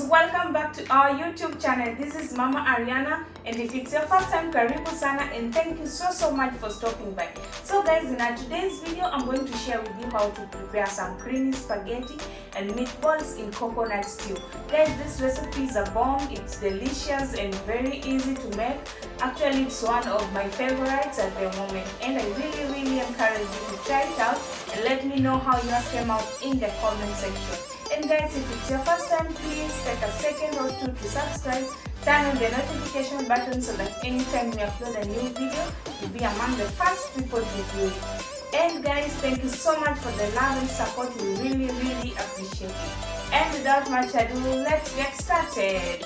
welcome back to our YouTube channel. This is Mama Ariana, and if it's your first time, karibu sana, and thank you so much for stopping by. So guys, in today's video I'm going to share with you how to prepare some creamy spaghetti and meatballs in coconut stew. Guys, this recipe is a bomb. It's delicious and very easy to make. Actually, it's one of my favorites at the moment, and I really encourage you to try it out and let me know how yours came out in the comment section. And guys, if it's your first time, please take a second or two to subscribe, turn on the notification button so that anytime we upload a new video, you'll be among the first people to view it. And guys, thank you so much for the love and support. We really appreciate it. And without much ado, let's get started.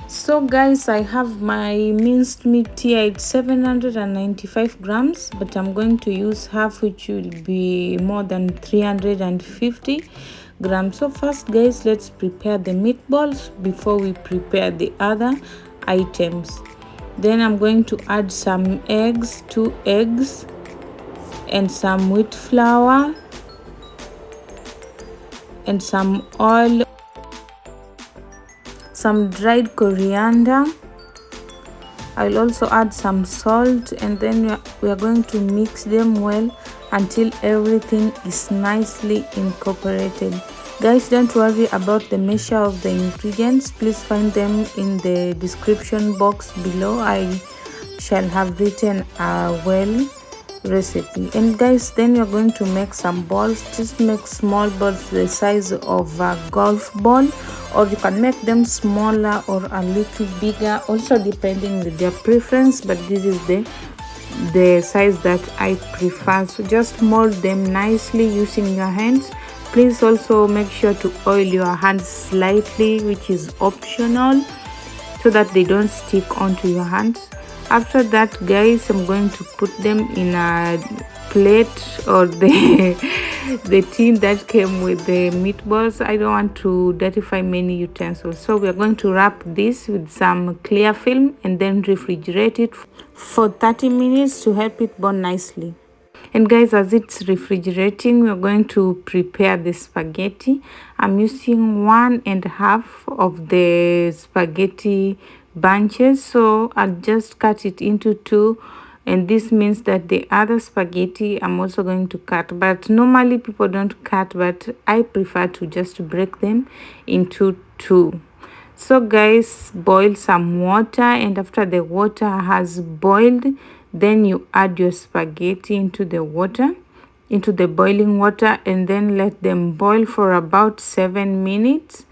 So guys, I have my minced meat here at 795 grams, but I'm going to use half, which will be more than 350 grams. So first guys, let's prepare the meatballs before we prepare the other items. Then I'm going to add some eggs, 2 eggs, and some wheat flour and some oil, some dried coriander. I'll also add some salt, and then we are going to mix them well until everything is nicely incorporated. Guys, don't worry about the measure of the ingredients. Please find them in the description box below. I shall have written a well recipe. And guys, then you're going to make some balls. Just make small balls the size of a golf ball, or you can make them smaller or a little bigger, also depending on your preference, but this is the size that I prefer. So just mold them nicely using your hands. Please also make sure to oil your hands slightly, which is optional, so that they don't stick onto your hands. After that guys, I'm going to put them in a plate or the tin that came with the meatballs. I don't want to dirtify many utensils, so we are going to wrap this with some clear film and then refrigerate it for 30 minutes to help it burn nicely. And guys, as it's refrigerating, we're going to prepare the spaghetti. I'm using 1.5 of the spaghetti bunches, so I'll just cut it into 2, and this means that the other spaghetti I'm also going to cut, but normally people don't cut, but I prefer to just break them into 2. So guys, boil some water, and after the water has boiled, then you add your spaghetti into the water, into the boiling water, and then let them boil for about 7 minutes.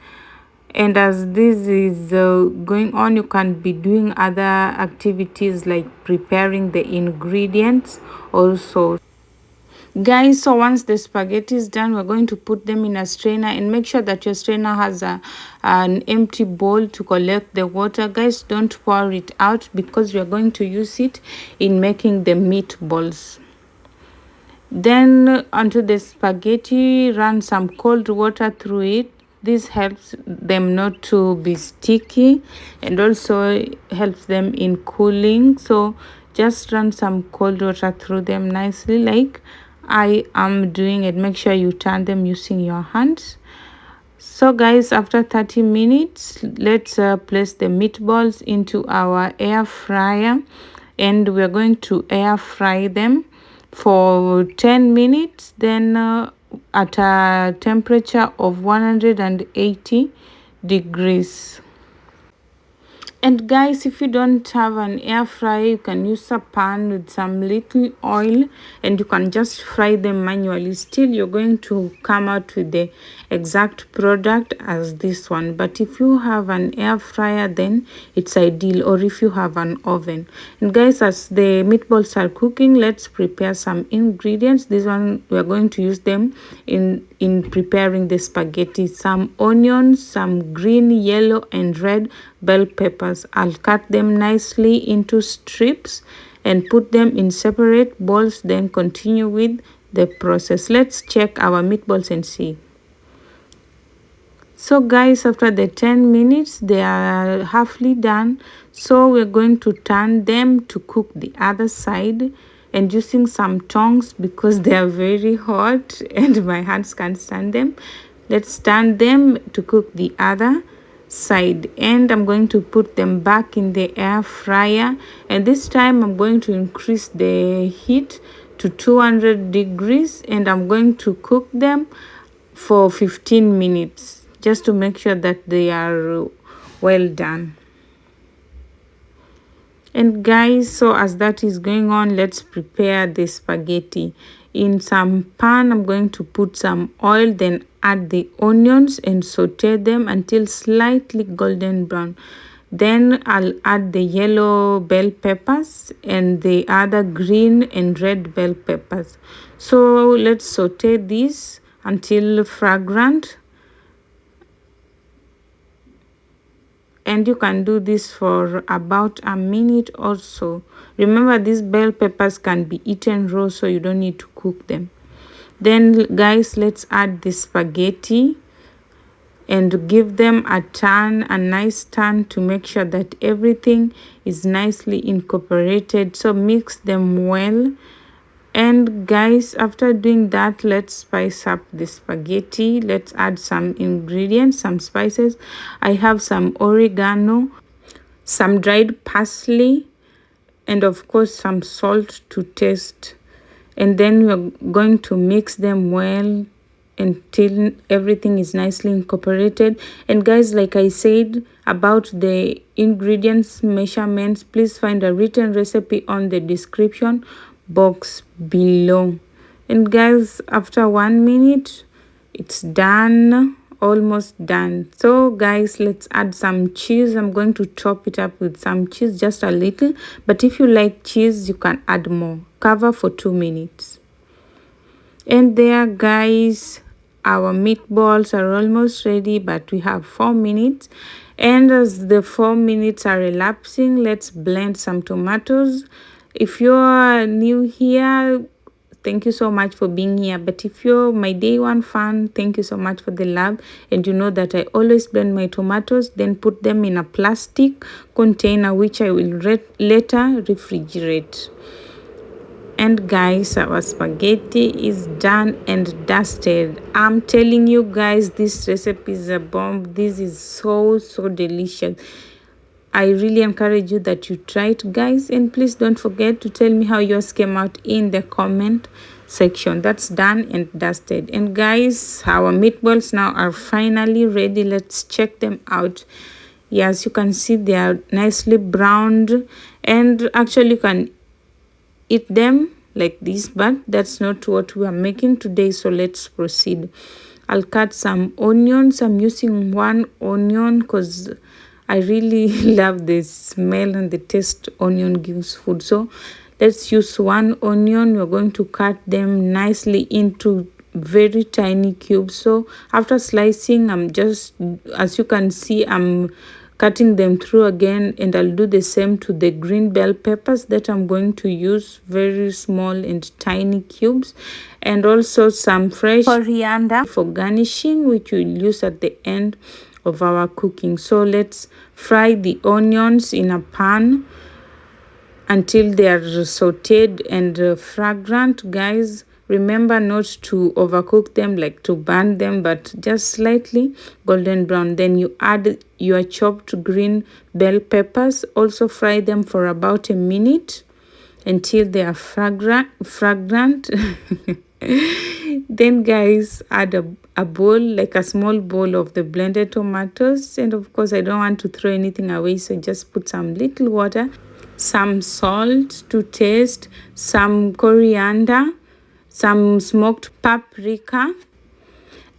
And as this is going on, you can be doing other activities like preparing the ingredients also. Guys, so once the spaghetti is done, we're going to put them in a strainer, and make sure that your strainer has an empty bowl to collect the water. Guys, don't pour it out because we are going to use it in making the meatballs. Then onto the spaghetti, run some cold water through it. This helps them not to be sticky and also helps them in cooling. So just run some cold water through them nicely like I am doing it. Make sure you turn them using your hands. So guys, after 30 minutes, let's place the meatballs into our air fryer, and we're going to air fry them for 10 minutes, then at a temperature of 180 degrees. And guys, if you don't have an air fryer, you can use a pan with some little oil, and you can just fry them manually. Still, you're going to come out with the exact product as this one, but if you have an air fryer, then it's ideal, or if you have an oven. And guys, as the meatballs are cooking, let's prepare some ingredients. This one, we're going to use them in preparing the spaghetti. Some onions, some green, yellow and red bell peppers. I'll cut them nicely into strips and put them in separate bowls, then continue with the process. Let's check our meatballs and see. So guys, after the 10 minutes, they are halfly done, so we're going to turn them to cook the other side, and using some tongs because they are very hot and my hands can't stand them. Let's turn them to cook the other side, and I'm going to put them back in the air fryer, and this time I'm going to increase the heat to 200 degrees, and I'm going to cook them for 15 minutes just to make sure that they are well done. And guys, so as that is going on, let's prepare the spaghetti. In some pan, I'm going to put some oil, then add the onions and saute them until slightly golden brown. Then I'll add the yellow bell peppers and the other green and red bell peppers. So let's saute this until fragrant. And you can do this for about a minute or so. Remember, these bell peppers can be eaten raw, so you don't need to cook them. Then guys, let's add the spaghetti and give them a turn, a nice turn, to make sure that everything is nicely incorporated. So mix them well. And guys, after doing that, let's spice up the spaghetti. Let's add some ingredients, some spices. I have some oregano, some dried parsley, and of course some salt to taste. And then we're going to mix them well until everything is nicely incorporated. And guys, like I said about the ingredients measurements, please find a written recipe on the description box below. And guys, after 1 minute, it's done, almost done. So guys, let's add some cheese. I'm going to chop it up with some cheese, just a little, but if you like cheese, you can add more. Cover for 2 minutes. And there guys, our meatballs are almost ready, but we have 4 minutes. And as the 4 minutes are elapsing, let's blend some tomatoes. If you're new here, thank you so much for being here. But if you're my day one fan, thank you so much for the love. And you know that I always blend my tomatoes, then put them in a plastic container, which I will later refrigerate. And guys, our spaghetti is done and dusted. I'm telling you guys, this recipe is a bomb. This is so delicious. I really encourage you that you try it, guys, and please don't forget to tell me how yours came out in the comment section. That's done and dusted. And guys, our meatballs now are finally ready. Let's check them out. Yes, you can see they are nicely browned, and actually you can eat them like this, but that's not what we are making today. So let's proceed. I'll cut some onions. I'm using 1 onion because I really love the smell and the taste onion gives food. So let's use 1 onion. We're going to cut them nicely into very tiny cubes. So after slicing, I'm just, as you can see, I'm cutting them through again, and I'll do the same to the green bell peppers that I'm going to use very small and tiny cubes, and also some fresh coriander for garnishing, which we'll use at the end of our cooking. So let's fry the onions in a pan until they are sauteed and fragrant. Guys, remember not to overcook them, like to burn them, but just slightly golden brown. Then you add your chopped green bell peppers. Also fry them for about a minute until they are fragrant. Then guys, add a bowl, like a small bowl of the blended tomatoes. And of course, I don't want to throw anything away, so just put some little water, some salt to taste, some coriander, some smoked paprika,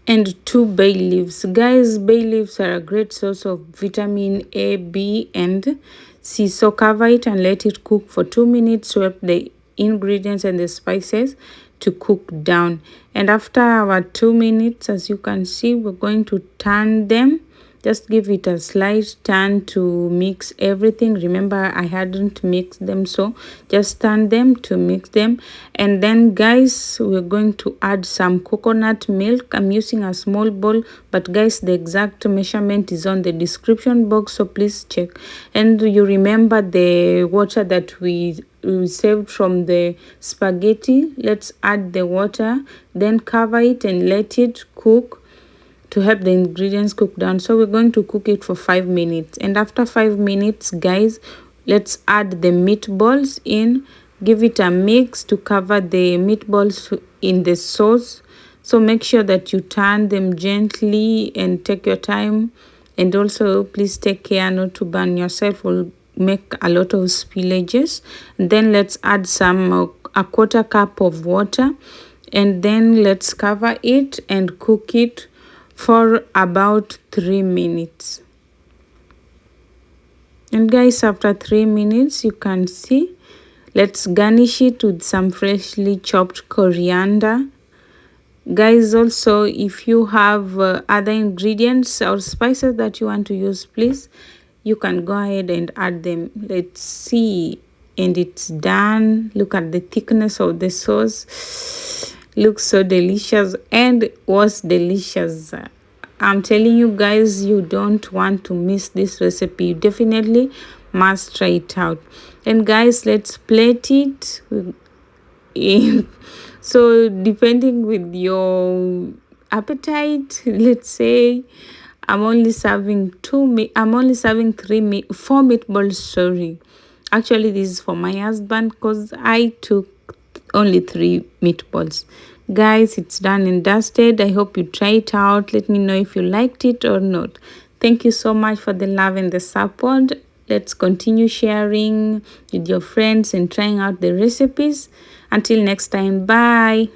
and 2 bay leaves. Guys, bay leaves are a great source of vitamin A, B, and C. So cover it and let it cook for 2 minutes. Swap the ingredients and the spices to cook down. And after our 2 minutes, as you can see, we're going to turn them. Just give it a slight turn to mix everything. Remember, I hadn't mixed them, so just turn them to mix them. And then guys, we're going to add some coconut milk. I'm using a small bowl, but guys, the exact measurement is on the description box, so please check. And you remember the water that we saved from the spaghetti. Let's add the water, then cover it and let it cook to help the ingredients cook down. So we're going to cook it for 5 minutes, and after 5 minutes, guys, let's add the meatballs in. Give it a mix to cover the meatballs in the sauce. So make sure that you turn them gently and take your time, and also please take care not to burn yourself or make a lot of spillages. And then let's add some a 1/4 cup of water, and then let's cover it and cook it for about 3 minutes. And guys, after 3 minutes, you can see, let's garnish it with some freshly chopped coriander. Guys, also if you have other ingredients or spices that you want to use, please, you can go ahead and add them. Let's see, and it's done. Look at the thickness of the sauce. Looks so delicious and was delicious. I'm telling you guys, you don't want to miss this recipe. You definitely must try it out. And guys, let's plate it in. So depending with your appetite, let's say I'm only serving 4 meatballs. Sorry, actually this is for my husband because I took only 3 meatballs. Guys, it's done and dusted. I hope you try it out. Let me know if you liked it or not. Thank you so much for the love and the support. Let's continue sharing with your friends and trying out the recipes. Until next time, bye.